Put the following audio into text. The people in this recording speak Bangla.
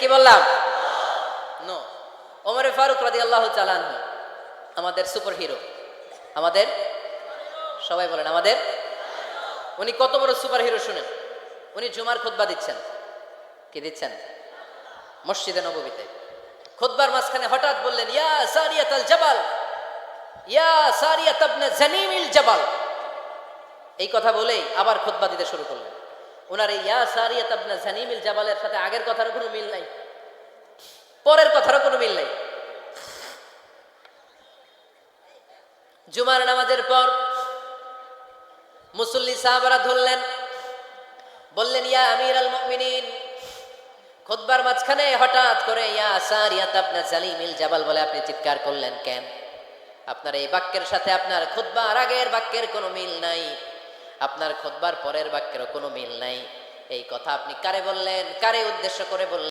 কি বললাম? নো। ওমরে ফারুক রাদিয়াল্লাহু তাআলা আনহু আমাদের সুপার হিরো, আমাদের সবাই বলেন আমাদের। উনি কত বড় সুপার হিরো শুনেন। উনি জুমার খুতবা দিচ্ছেন। কি দিচ্ছেন? মসজিদে নববীতে খুতবার মাঝখানে হঠাৎ বললেন, ইয়া সারিয়াতাল জাবাল, ইয়া সারিয়াত ইবনে জানিমিল জাবাল। এই কথা বলেই আবার খুতবা দিতে শুরু করলেন। ওনার এই ইয়া সারিয়াত ইবনে জানিমিল জাবালের সাথে আগের কথারও কোনো মিল নাই, পরের কথারও কোনো মিল নাই। জুমার নামাজের পর মুসল্লি সাহাবারা ধরলেন, বললেন, ইয়া আমিরাল মুমিনিন। খুতবার মাঝখানে হঠাৎ করে ইয়া সারিয়াত ইবনে জানিমিল জাবাল বলে আপনি চিৎকার করলেন কেন? আপনার এই বাক্যের সাথে আপনার খুতবার আগের বাক্যের কোনো মিল নাই, আপনার খুতবার পরের বাক্যেরও কোনো মিল নাই। এই কথা আপনি কারে বললেন? কারে উদ্দেশ্য করে বললেন?